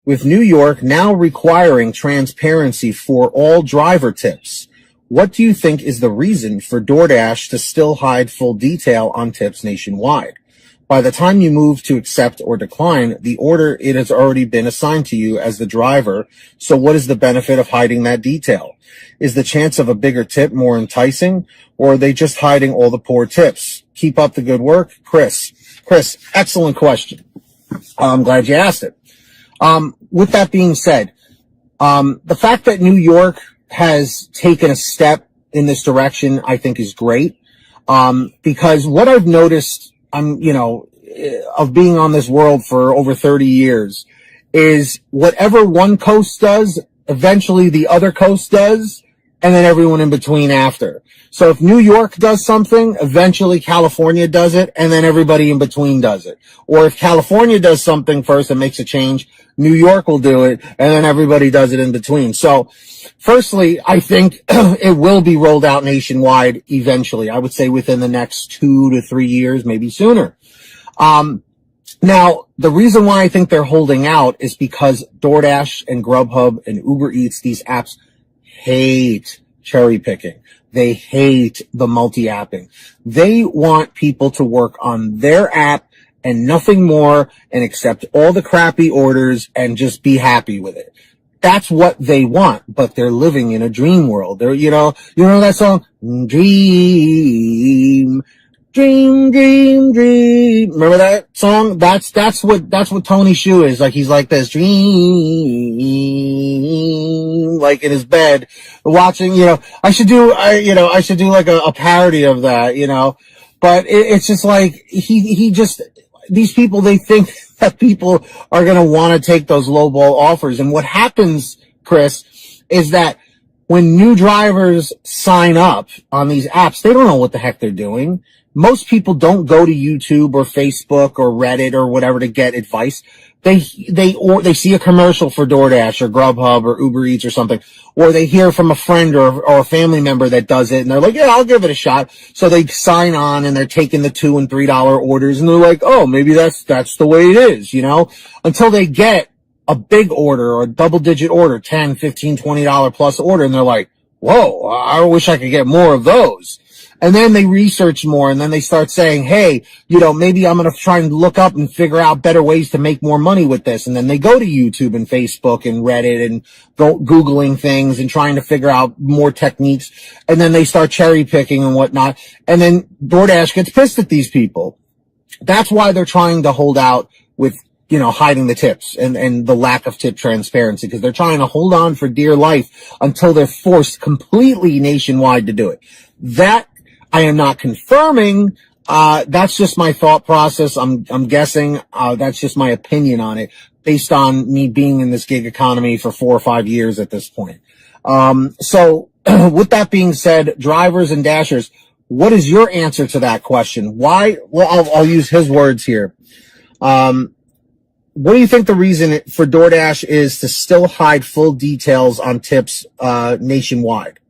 with New York now requiring transparency for all driver tips. What do you think is the reason for DoorDash to still hide full detail on tips nationwide? By the time you move to accept or decline the order, it has already been assigned to you as the driver. So what is the benefit of hiding that detail? Is the chance of a bigger tip more enticing, or are they just hiding all the poor tips? Keep up the good work, Chris. Chris, excellent question. I'm glad you asked it. With that being said, the fact that New York has taken a step in this direction, I think is great. Because what I've noticed, of being on this world for over 30 years is whatever one coast does, eventually the other coast does, and then everyone in between after. So if New York does something, eventually California does it, and then everybody in between does it. Or if California does something first and makes a change, New York will do it, and then everybody does it in between. So firstly, I think it will be rolled out nationwide eventually. I would say within the next 2 to 3 years, maybe sooner. Now, the reason why I think they're holding out is because DoorDash and GrubHub and UberEATS, these apps, hate cherry picking. They hate the multi-apping. They want people to work on their app and nothing more and accept all the crappy orders and just be happy with it. That's what they want, but they're living in a dream world. They're, you know that song? Dream. Dream, dream, dream. Remember that song? That's what Tony Shu is. Like, he's like this, dream, like in his bed, watching, I should do like a parody of that, but it's just like, these people, they think that people are going to want to take those lowball offers. And what happens, Chris, is that when new drivers sign up on these apps, they don't know what the heck they're doing. Most people don't go to YouTube or Facebook or Reddit or whatever to get advice. They see a commercial for DoorDash or GrubHub or Uber Eats or something, or they hear from a friend or a family member that does it, and they're like, yeah, I'll give it a shot. So they sign on and they're taking the $2 and $3 orders, and they're like, oh, maybe that's the way it is, until they get a big order or a double-digit order, $10, $15, $20 plus order, and they're like, whoa, I wish I could get more of those. And then they research more, and then they start saying, hey, maybe I'm going to try and look up and figure out better ways to make more money with this. And then they go to YouTube and Facebook and Reddit and go Googling things and trying to figure out more techniques. And then they start cherry picking and whatnot. And then DoorDash gets pissed at these people. That's why they're trying to hold out with, hiding the tips and the lack of tip transparency, because they're trying to hold on for dear life until they're forced completely nationwide to do it. That I am not confirming. That's just my thought process. I'm guessing. That's just my opinion on it based on me being in this gig economy for 4 or 5 years at this point. So with that being said, drivers and dashers, what is your answer to that question? Why? Well, I'll use his words here. What do you think the reason for DoorDash is to still hide full details on tips, nationwide?